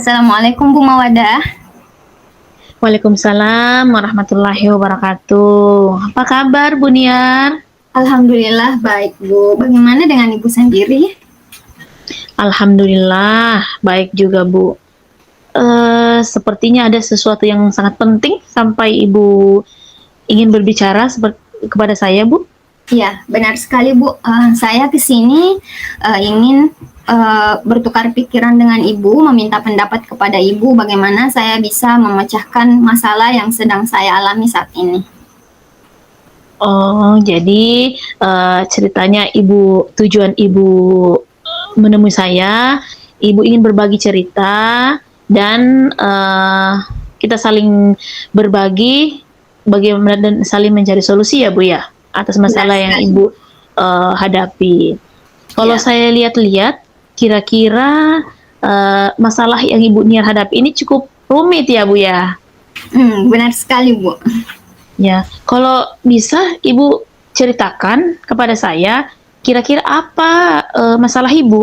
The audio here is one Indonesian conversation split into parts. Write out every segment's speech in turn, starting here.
Assalamualaikum Bu Mawadah. Waalaikumsalam warahmatullahi wabarakatuh. Apa kabar Bu Niar? Alhamdulillah baik Bu. Bagaimana dengan Ibu sendiri? Alhamdulillah baik juga Bu. Sepertinya ada sesuatu yang sangat penting sampai Ibu ingin berbicara kepada saya Bu. Ya, benar sekali Bu. Saya kesini ingin bertukar pikiran dengan Ibu, meminta pendapat kepada Ibu bagaimana saya bisa memecahkan masalah yang sedang saya alami saat ini. Oh, jadi ceritanya tujuan Ibu menemui saya, Ibu ingin berbagi cerita dan kita saling berbagi bagaimana dan saling mencari solusi ya Bu ya atas masalah yang Ibu hadapi. Kalau saya lihat-lihat, kira-kira masalah yang Ibu Niar hadapi ini cukup rumit ya Bu ya? Benar sekali Bu. Ya, kalau bisa Ibu ceritakan kepada saya, kira-kira apa masalah Ibu?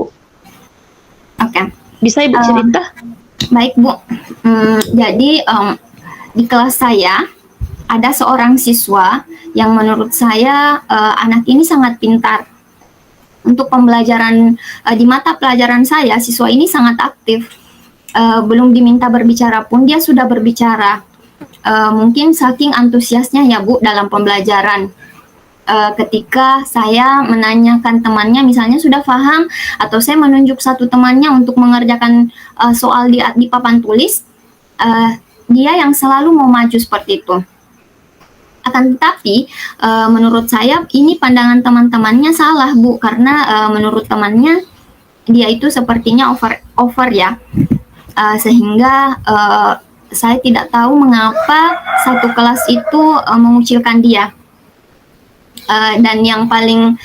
Oke. Bisa Ibu cerita? Baik Bu. Jadi di kelas saya ada seorang siswa yang menurut saya anak ini sangat pintar. Untuk pembelajaran di mata pelajaran saya, siswa ini sangat aktif. Belum diminta berbicara pun dia sudah berbicara. Mungkin saking antusiasnya ya Bu dalam pembelajaran. Ketika saya menanyakan temannya misalnya sudah paham, atau saya menunjuk satu temannya untuk mengerjakan soal di papan tulis, dia yang selalu mau maju seperti itu. Akan tetapi menurut saya ini pandangan teman-temannya salah Bu, karena menurut temannya dia itu sepertinya over ya, sehingga saya tidak tahu mengapa satu kelas itu mengucilkan dia. Dan yang paling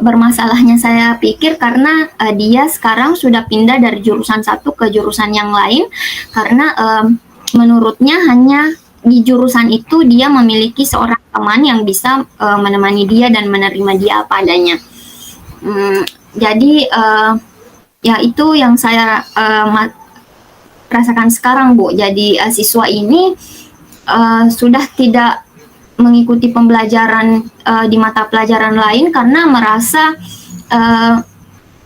bermasalahnya saya pikir karena dia sekarang sudah pindah dari jurusan satu ke jurusan yang lain, karena menurutnya hanya di jurusan itu dia memiliki seorang teman yang bisa menemani dia dan menerima dia apa adanya. Jadi ya itu yang saya rasakan sekarang Bu. Jadi siswa ini sudah tidak mengikuti pembelajaran di mata pelajaran lain karena merasa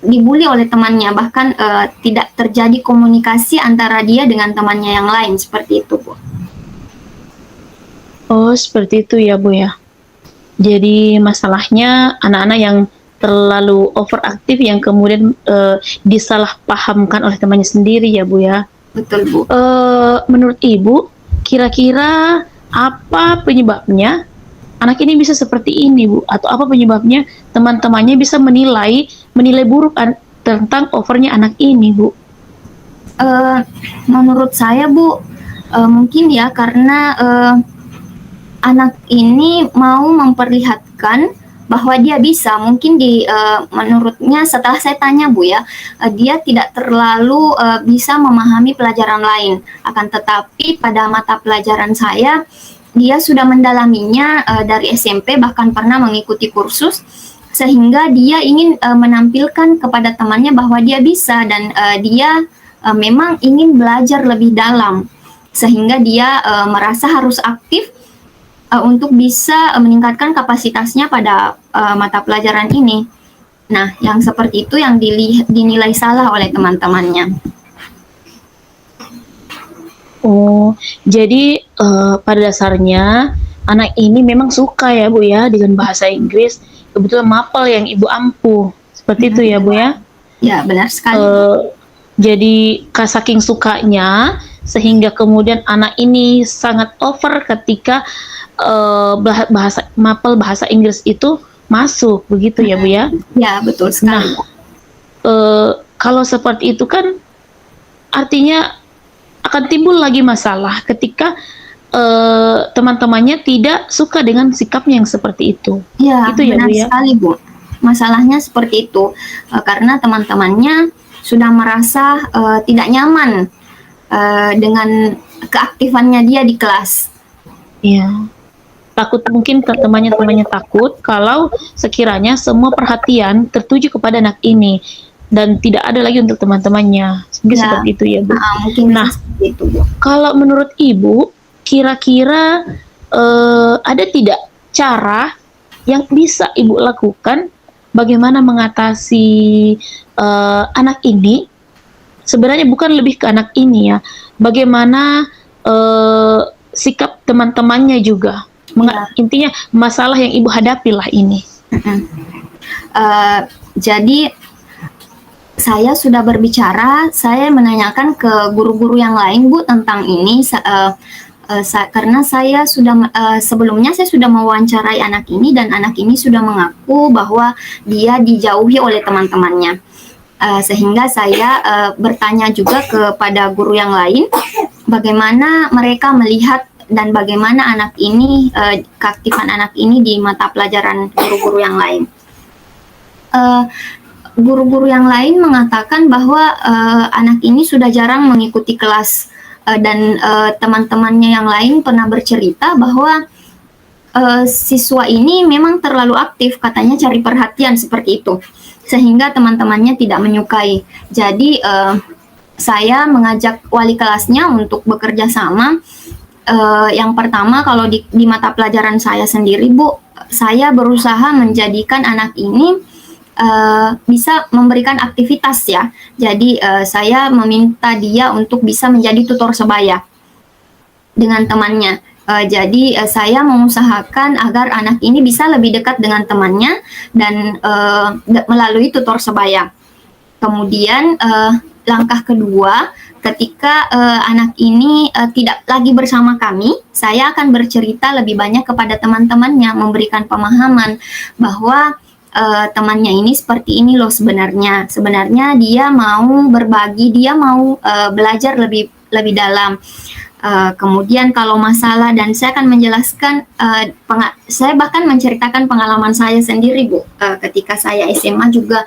dibully oleh temannya, bahkan tidak terjadi komunikasi antara dia dengan temannya yang lain, seperti itu Bu. Oh, seperti itu ya Bu ya. Jadi masalahnya anak-anak yang terlalu overaktif yang kemudian disalahpahamkan oleh temannya sendiri ya Bu ya. Betul Bu. Menurut Ibu, kira-kira apa penyebabnya anak ini bisa seperti ini Bu? Atau apa penyebabnya teman-temannya bisa menilai buruk tentang overnya anak ini Bu? Menurut saya Bu, mungkin ya karena anak ini mau memperlihatkan bahwa dia bisa. Mungkin menurutnya setelah saya tanya Bu ya, dia tidak terlalu bisa memahami pelajaran lain. Akan tetapi pada mata pelajaran saya, dia sudah mendalaminya dari SMP, bahkan pernah mengikuti kursus, sehingga dia ingin menampilkan kepada temannya bahwa dia bisa, dan dia memang ingin belajar lebih dalam, sehingga dia merasa harus aktif untuk bisa meningkatkan kapasitasnya pada mata pelajaran ini. Nah, yang seperti itu yang dinilai salah oleh teman-temannya. Oh, jadi pada dasarnya anak ini memang suka ya Bu ya dengan bahasa Inggris. Kebetulan mapel yang Ibu ampuh. Seperti itu ya Bu ya. Ya, benar sekali, Bu. Eh, jadi saking sukanya sehingga kemudian anak ini sangat over ketika bahasa mapel bahasa Inggris itu masuk begitu ya Bu ya. Ya, betul sekali, Bu. Kalau seperti itu kan artinya akan timbul lagi masalah ketika teman-temannya tidak suka dengan sikapnya yang seperti itu. Ya, Itu ya benar Bu ya. sekali, Bu. Masalahnya seperti itu, karena teman-temannya sudah merasa tidak nyaman dengan keaktifannya dia di kelas. Iya. Takut mungkin temannya takut kalau sekiranya semua perhatian tertuju kepada anak ini dan tidak ada lagi untuk teman-temannya. Mungkin Ya. seperti itu ya Bu. Mungkin Nah, bisa seperti itu, Bu. kalau menurut Ibu, kira-kira ada tidak cara yang bisa Ibu lakukan bagaimana mengatasi anak ini? Sebenarnya bukan lebih ke anak ini ya, bagaimana sikap teman-temannya juga. Ya. Intinya masalah yang Ibu hadapi lah ini. Jadi saya sudah berbicara, saya menanyakan ke guru-guru yang lain, Bu, tentang ini. Karena saya sudah sebelumnya saya sudah mewawancarai anak ini dan anak ini sudah mengaku bahwa dia dijauhi oleh teman-temannya. Sehingga saya bertanya juga kepada guru yang lain bagaimana mereka melihat dan bagaimana anak ini keaktifan anak ini di mata pelajaran guru-guru yang lain. Guru-guru yang lain mengatakan bahwa anak ini sudah jarang mengikuti kelas dan teman-temannya yang lain pernah bercerita bahwa siswa ini memang terlalu aktif, katanya cari perhatian seperti itu, sehingga teman-temannya tidak menyukai. Jadi saya mengajak wali kelasnya untuk bekerja sama. Yang pertama, kalau di mata pelajaran saya sendiri, Bu, saya berusaha menjadikan anak ini bisa memberikan aktivitas ya. Jadi saya meminta dia untuk bisa menjadi tutor sebaya dengan temannya. Jadi saya mengusahakan agar anak ini bisa lebih dekat dengan temannya dan melalui tutor sebaya. Kemudian langkah kedua, ketika anak ini tidak lagi bersama kami, saya akan bercerita lebih banyak kepada teman-temannya, memberikan pemahaman bahwa temannya ini seperti ini loh sebenarnya. Sebenarnya dia mau berbagi, dia mau belajar lebih dalam. Kemudian kalau masalah, dan saya akan menjelaskan, saya bahkan menceritakan pengalaman saya sendiri, Bu. Ketika saya SMA juga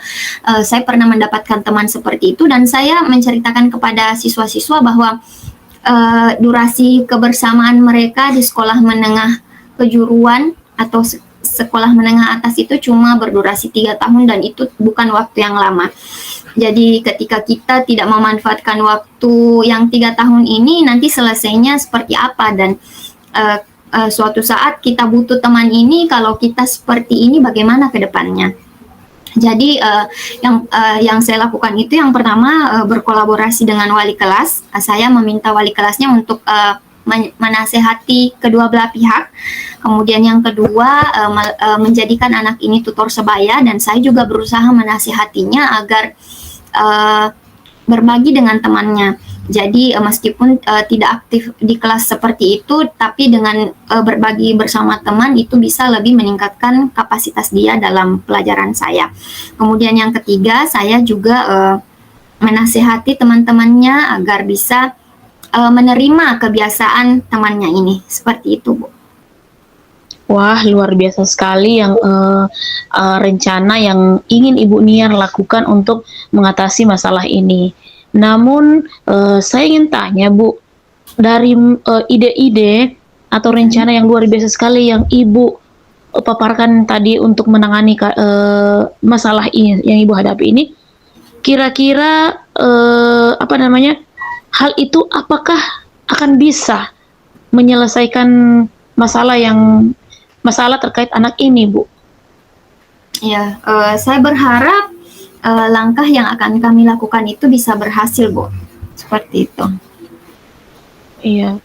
saya pernah mendapatkan teman seperti itu, dan saya menceritakan kepada siswa-siswa bahwa durasi kebersamaan mereka di sekolah menengah kejuruan atau sekolah menengah atas itu cuma berdurasi 3 tahun dan itu bukan waktu yang lama. Jadi ketika kita tidak memanfaatkan waktu yang 3 tahun ini, nanti selesainya seperti apa, dan suatu saat kita butuh teman ini, kalau kita seperti ini bagaimana ke depannya. Jadi yang saya lakukan itu yang pertama berkolaborasi dengan wali kelas. Saya meminta wali kelasnya untuk menasehati kedua belah pihak. Kemudian yang kedua menjadikan anak ini tutor sebaya, dan saya juga berusaha menasehatinya agar berbagi dengan temannya. Jadi meskipun tidak aktif di kelas seperti itu, tapi dengan berbagi bersama teman itu bisa lebih meningkatkan kapasitas dia dalam pelajaran saya. Kemudian yang ketiga, saya juga menasehati teman-temannya agar bisa menerima kebiasaan temannya ini. Seperti itu, Bu. Wah, luar biasa sekali yang rencana yang ingin Ibu Niar lakukan untuk mengatasi masalah ini. Namun saya ingin tanya, Bu, dari ide-ide atau rencana yang luar biasa sekali yang Ibu paparkan tadi untuk menangani masalah ini yang Ibu hadapi ini, kira-kira hal itu apakah akan bisa menyelesaikan masalah terkait anak ini, Bu? Ya, saya berharap langkah yang akan kami lakukan itu bisa berhasil, Bu. Seperti itu. Iya.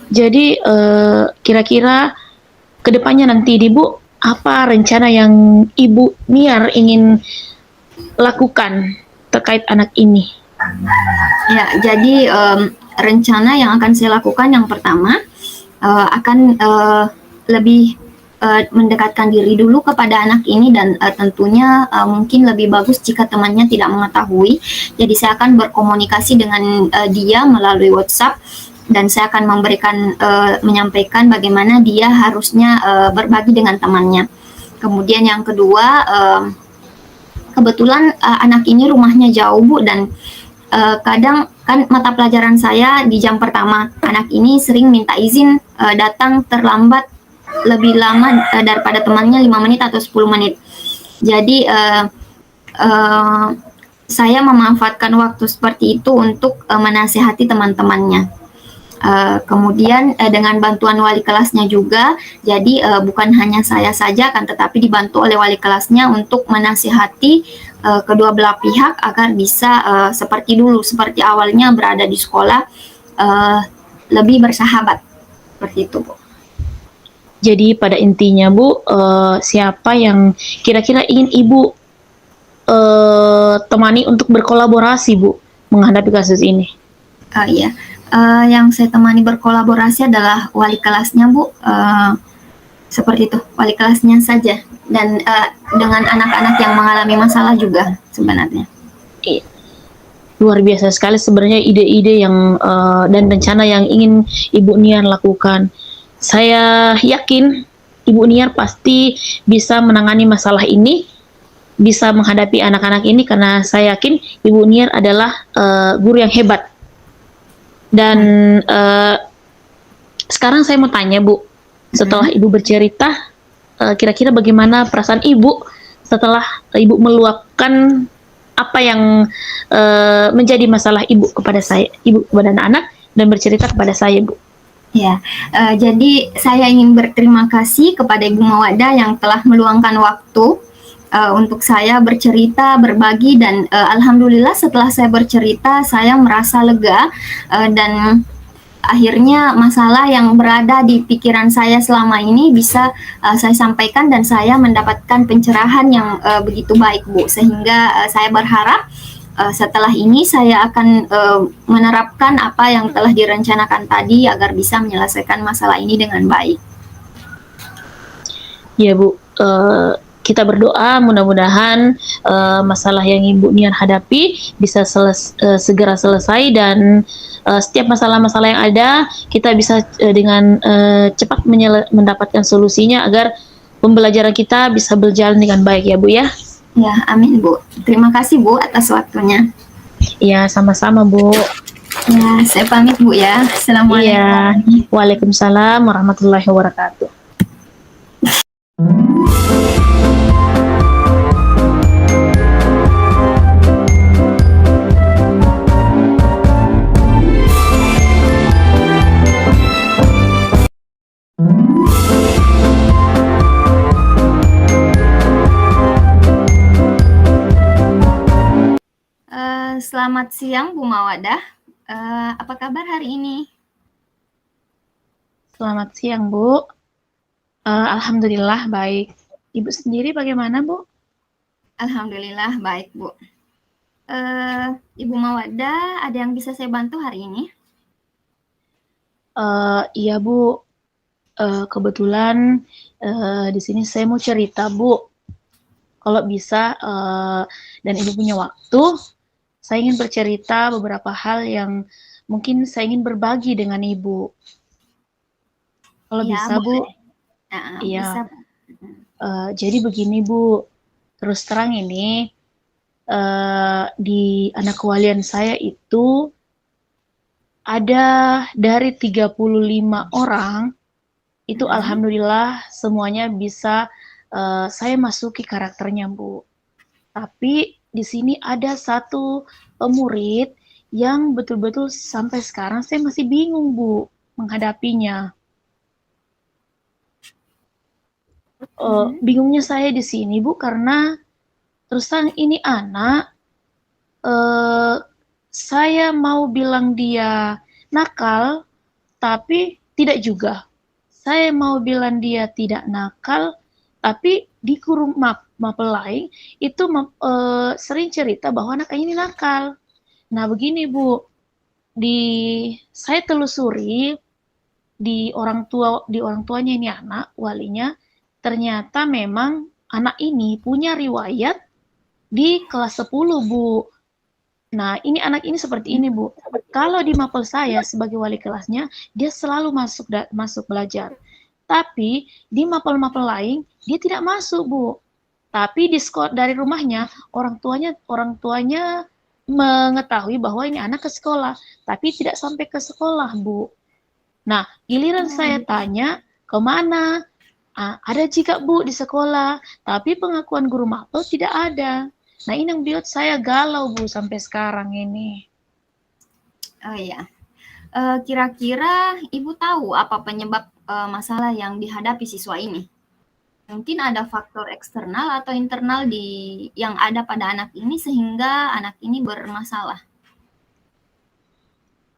Jadi kira-kira kedepannya nanti Ibu apa rencana yang Ibu Niar ingin lakukan terkait anak ini? Ya, jadi rencana yang akan saya lakukan yang pertama akan lebih mendekatkan diri dulu kepada anak ini dan tentunya mungkin lebih bagus jika temannya tidak mengetahui. Jadi saya akan berkomunikasi dengan dia melalui WhatsApp dan saya akan menyampaikan bagaimana dia harusnya berbagi dengan temannya. Kemudian yang kedua, kebetulan anak ini rumahnya jauh Bu dan kadang kan mata pelajaran saya di jam pertama anak ini sering minta izin datang terlambat lebih lama daripada temannya 5 menit atau 10 menit. Jadi saya memanfaatkan waktu seperti itu untuk menasihati teman-temannya. Kemudian dengan bantuan wali kelasnya juga, jadi bukan hanya saya saja kan, tetapi dibantu oleh wali kelasnya untuk menasihati kedua belah pihak agar bisa seperti dulu, seperti awalnya berada di sekolah, lebih bersahabat, seperti itu Bu. Jadi pada intinya Bu, siapa yang kira-kira ingin Ibu temani untuk berkolaborasi Bu menghadapi kasus ini? Iya, yang saya temani berkolaborasi adalah wali kelasnya Bu, seperti itu, wali kelasnya saja dan dengan anak-anak yang mengalami masalah juga sebenarnya. Iya. Luar biasa sekali sebenarnya ide-ide yang dan rencana yang ingin Ibu Niar lakukan. Saya yakin Ibu Niar pasti bisa menangani masalah ini, bisa menghadapi anak-anak ini karena saya yakin Ibu Niar adalah guru yang hebat. Dan sekarang saya mau tanya Bu, setelah Ibu bercerita, kira-kira bagaimana perasaan Ibu setelah Ibu meluapkan apa yang menjadi masalah Ibu kepada saya, Ibu kepada anak-anak dan bercerita kepada saya Bu? Ya, jadi saya ingin berterima kasih kepada Ibu Mawada yang telah meluangkan waktu untuk saya bercerita, berbagi dan alhamdulillah setelah saya bercerita saya merasa lega dan akhirnya masalah yang berada di pikiran saya selama ini bisa saya sampaikan dan saya mendapatkan pencerahan yang begitu baik Bu, sehingga saya berharap setelah ini saya akan menerapkan apa yang telah direncanakan tadi agar bisa menyelesaikan masalah ini dengan baik. Ya Bu, kita berdoa mudah-mudahan masalah yang Ibu Niar hadapi bisa segera selesai dan setiap masalah-masalah yang ada kita bisa dengan cepat mendapatkan solusinya agar pembelajaran kita bisa berjalan dengan baik ya Bu ya. Ya, amin Bu. Terima kasih Bu atas waktunya. Ya, sama-sama Bu. Ya, saya pamit Bu ya. Assalamualaikum. Iya, waalaikumsalam warahmatullahi wabarakatuh. Selamat siang Bu Mawadah. Apa kabar hari ini? Selamat siang Bu. Alhamdulillah baik. Ibu sendiri bagaimana Bu? Alhamdulillah baik Bu. Ibu Mawadah, ada yang bisa saya bantu hari ini? Iya Bu. Kebetulan di sini saya mau cerita Bu. Kalau bisa dan Ibu punya waktu, saya ingin bercerita beberapa hal yang mungkin saya ingin berbagi dengan Ibu. Kalau Ya, bisa Bu. Iya. Bisa. Jadi begini Bu, terus terang ini di anak kewalian saya itu ada dari 35 orang itu alhamdulillah semuanya bisa saya masuki karakternya Bu. Tapi di sini ada satu murid yang betul-betul sampai sekarang saya masih bingung Bu menghadapinya. Bingungnya saya di sini Bu karena terus terang ini anak saya mau bilang dia nakal tapi tidak juga. Saya mau bilang dia tidak nakal, tapi di guru mapel lain itu sering cerita bahwa anak ini nakal. Nah begini Bu, saya telusuri di orang tuanya ini anak, walinya, ternyata memang anak ini punya riwayat di kelas 10 Bu. Nah, ini anak ini seperti ini, Bu. Kalau di mapel saya sebagai wali kelasnya, dia selalu masuk belajar. Tapi di mapel-mapel lain dia tidak masuk, Bu. Tapi dari rumahnya orang tuanya mengetahui bahwa ini anak ke sekolah, tapi tidak sampai ke sekolah, Bu. Nah, giliran saya tanya kemana? Ada juga Bu di sekolah, tapi pengakuan guru mapel tidak ada. Nah, ini yang buat saya galau Bu sampai sekarang ini. Oh ya, kira-kira Ibu tahu apa penyebab masalah yang dihadapi siswa ini? Mungkin ada faktor eksternal atau internal yang ada pada anak ini sehingga anak ini bermasalah.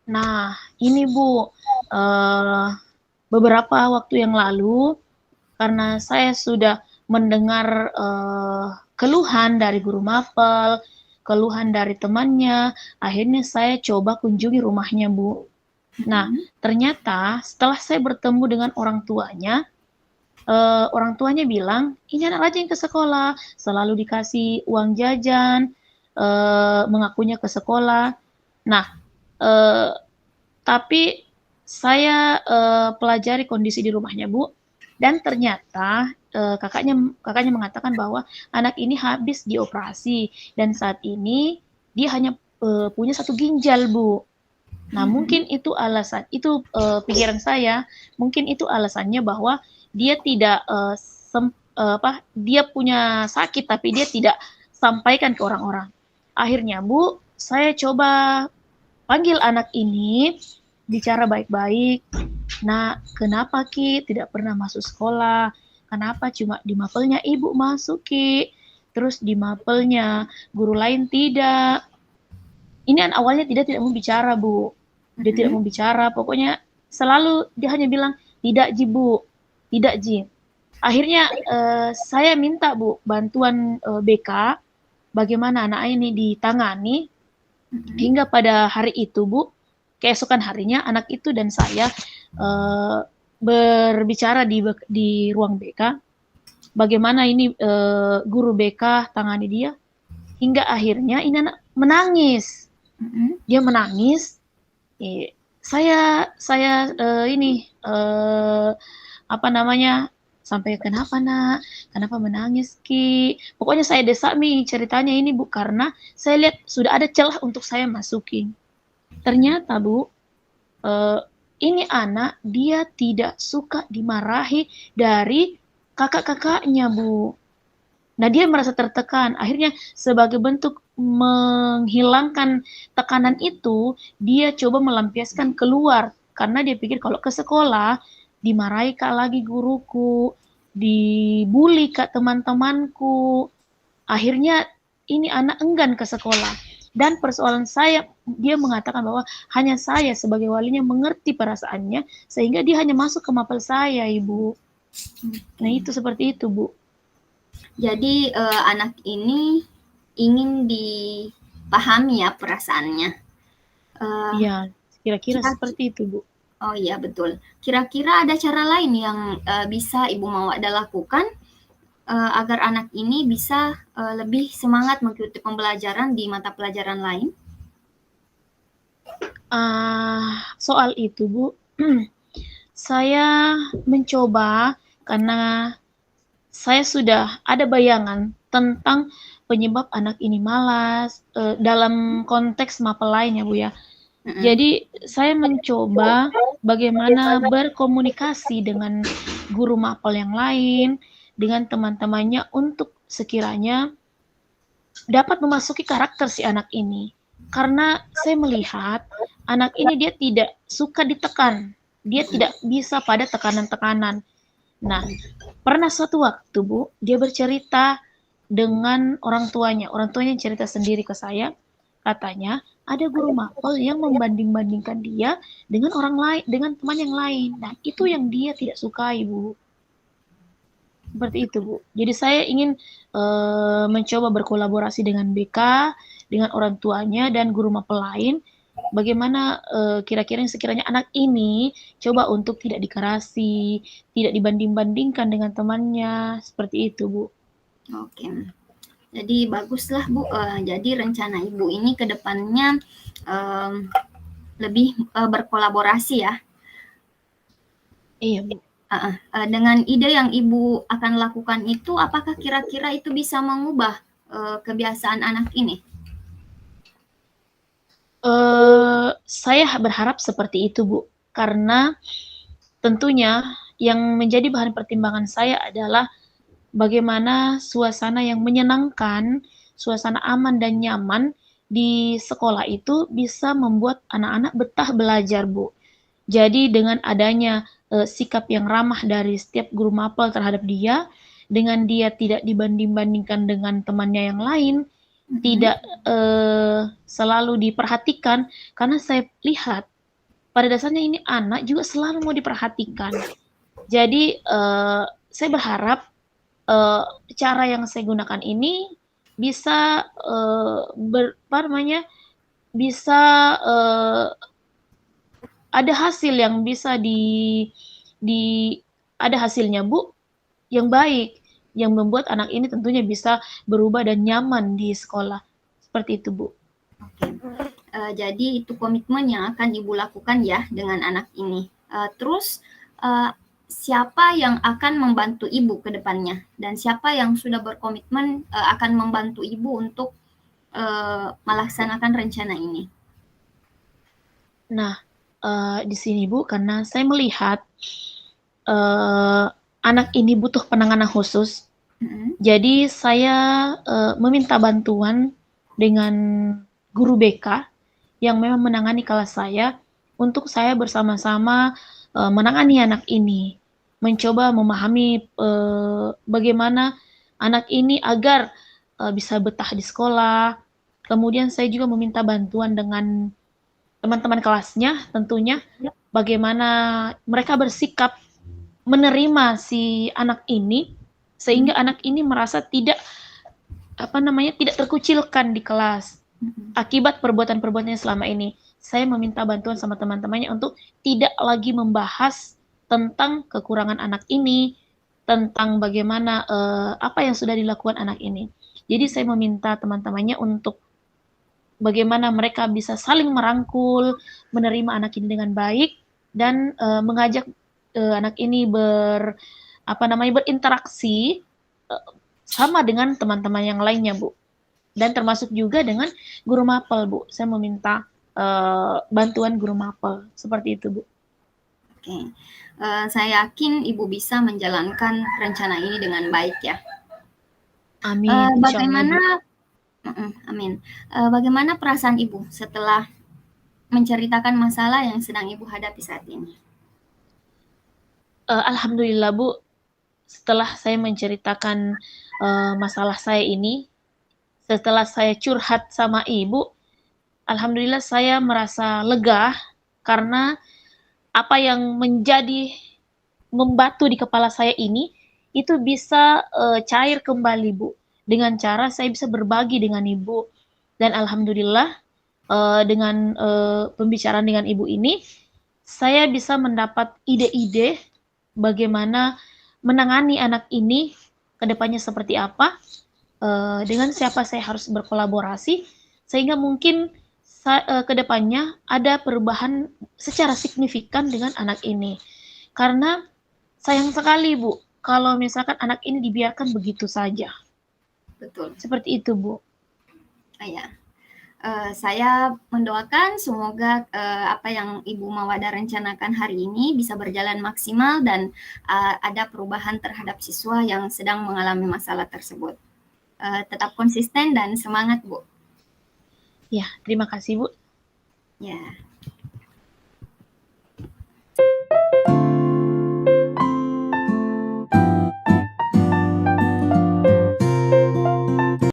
Nah, ini Bu, beberapa waktu yang lalu, karena saya sudah mendengar keluhan dari guru mapel, keluhan dari temannya, akhirnya saya coba kunjungi rumahnya, Bu. Nah, ternyata setelah saya bertemu dengan orang tuanya bilang, ini anak rajin ke sekolah, selalu dikasih uang jajan, mengakunya ke sekolah. Nah, tapi saya pelajari kondisi di rumahnya, Bu, dan ternyata kakaknya mengatakan bahwa anak ini habis dioperasi dan saat ini dia hanya punya 1 ginjal, Bu. Nah, mungkin itu pikiran saya, mungkin itu alasannya bahwa dia tidak dia punya sakit tapi dia tidak sampaikan ke orang-orang. Akhirnya, Bu, saya coba panggil anak ini, bicara baik-baik. Nah, kenapa Ki tidak pernah masuk sekolah? Kenapa cuma di mapelnya Ibu masuk Ki? Terus di mapelnya guru lain tidak. Ini awalnya tidak mau bicara, Bu. Dia tidak mau bicara, pokoknya selalu dia hanya bilang, tidak Ji Bu, tidak Ji. Akhirnya saya minta Bu bantuan BK, bagaimana anak ini ditangani, hingga pada hari itu Bu, keesokan harinya anak itu dan saya berbicara di ruang BK, bagaimana ini guru BK tangani dia, hingga akhirnya ini anak menangis. Dia menangis. Saya sampai kenapa nak, kenapa menangis Ki? Pokoknya saya desak ceritanya ini Bu, karena saya lihat sudah ada celah untuk saya masukin. Ternyata Bu, ini anak dia tidak suka dimarahi dari kakak-kakaknya Bu. Nah, dia merasa tertekan. Akhirnya sebagai bentuk menghilangkan tekanan itu, dia coba melampiaskan keluar. Karena dia pikir kalau ke sekolah, dimarahi Kak lagi guruku, dibully Kak teman-temanku. Akhirnya ini anak enggan ke sekolah. Dan persoalan saya, dia mengatakan bahwa hanya saya sebagai walinya mengerti perasaannya, sehingga dia hanya masuk ke mapel saya, Ibu. Nah, itu seperti itu, Bu. Jadi anak ini ingin dipahami ya perasaannya. Iya, kira-kira seperti itu, Bu. Oh iya, betul. Kira-kira ada cara lain yang bisa Ibu Mawada lakukan agar anak ini bisa lebih semangat mengikuti pembelajaran di mata pelajaran lain? Soal itu, Bu, saya mencoba karena saya sudah ada bayangan tentang penyebab anak ini malas dalam konteks mapel lain ya Bu ya. Jadi saya mencoba bagaimana berkomunikasi dengan guru mapel yang lain, dengan teman-temannya untuk sekiranya dapat memasuki karakter si anak ini. Karena saya melihat anak ini dia tidak suka ditekan, dia tidak bisa pada tekanan-tekanan. Nah, pernah suatu waktu Bu, dia bercerita dengan orang tuanya cerita sendiri ke saya, katanya ada guru mapel yang membanding-bandingkan dia dengan orang lain, dengan teman yang lain. Nah, itu yang dia tidak sukai, Bu. Seperti itu, Bu. Jadi saya ingin mencoba berkolaborasi dengan BK, dengan orang tuanya dan guru mapel lain. Bagaimana kira-kira sekiranya anak ini coba untuk tidak dikerasi, tidak dibanding-bandingkan dengan temannya, seperti itu, Bu. Oke. Jadi baguslah Bu. Jadi rencana Ibu ini ke depannya lebih berkolaborasi ya. Iya, Bu. Dengan ide yang Ibu akan lakukan itu, apakah kira-kira itu bisa mengubah kebiasaan anak ini? Saya berharap seperti itu, Bu. Karena tentunya yang menjadi bahan pertimbangan saya adalah bagaimana suasana yang menyenangkan, suasana aman dan nyaman di sekolah itu bisa membuat anak-anak betah belajar, Bu. Jadi dengan adanya sikap yang ramah dari setiap guru mapel terhadap dia, dengan dia tidak dibanding-bandingkan dengan temannya yang lain, tidak selalu diperhatikan, karena saya lihat pada dasarnya ini anak juga selalu mau diperhatikan. Jadi saya berharap cara yang saya gunakan ini bisa bisa ada hasil yang bisa ada hasilnya, Bu, yang baik, yang membuat anak ini tentunya bisa berubah dan nyaman di sekolah. Seperti itu, Bu. Oke. Jadi itu komitmen yang akan Ibu lakukan ya dengan anak ini. Terus siapa yang akan membantu Ibu ke depannya? Dan siapa yang sudah berkomitmen akan membantu Ibu untuk melaksanakan rencana ini? Nah, di sini Bu, karena saya melihat anak ini butuh penanganan khusus, jadi saya meminta bantuan dengan guru BK yang memang menangani kelas saya untuk saya bersama-sama menangani anak ini, mencoba memahami bagaimana anak ini agar bisa betah di sekolah. Kemudian saya juga meminta bantuan dengan teman-teman kelasnya tentunya, bagaimana mereka bersikap menerima si anak ini sehingga anak ini merasa tidak tidak terkucilkan di kelas akibat perbuatan-perbuatannya selama ini. Saya meminta bantuan sama teman-temannya untuk tidak lagi membahas tentang kekurangan anak ini, tentang bagaimana apa yang sudah dilakukan anak ini. Jadi saya meminta teman-temannya untuk bagaimana mereka bisa saling merangkul, menerima anak ini dengan baik, dan mengajak anak ini berinteraksi sama dengan teman-teman yang lainnya, Bu. Dan termasuk juga dengan guru mapel, Bu. Saya meminta bantuan guru mapel, seperti itu, Bu. Oke. Saya yakin Ibu bisa menjalankan rencana ini dengan baik ya. Amin. Bagaimana Amin. Bagaimana perasaan Ibu setelah menceritakan masalah yang sedang Ibu hadapi saat ini? Alhamdulillah, Bu. Setelah saya menceritakan masalah saya ini, setelah saya curhat sama Ibu, alhamdulillah saya merasa lega karena apa yang menjadi membatu di kepala saya ini itu bisa cair kembali, Bu. Dengan cara saya bisa berbagi dengan Ibu. Dan alhamdulillah dengan pembicaraan dengan Ibu ini, saya bisa mendapat ide-ide bagaimana menangani anak ini ke depannya seperti apa, dengan siapa saya harus berkolaborasi, sehingga mungkin ke depannya ada perubahan secara signifikan dengan anak ini. Karena sayang sekali, Bu, kalau misalkan anak ini dibiarkan begitu saja. Betul. Seperti itu, Bu. Ya. Saya mendoakan semoga apa yang Ibu Mawada rencanakan hari ini bisa berjalan maksimal dan ada perubahan terhadap siswa yang sedang mengalami masalah tersebut. Tetap konsisten dan semangat, Bu. Ya, terima kasih, Bu. Ya.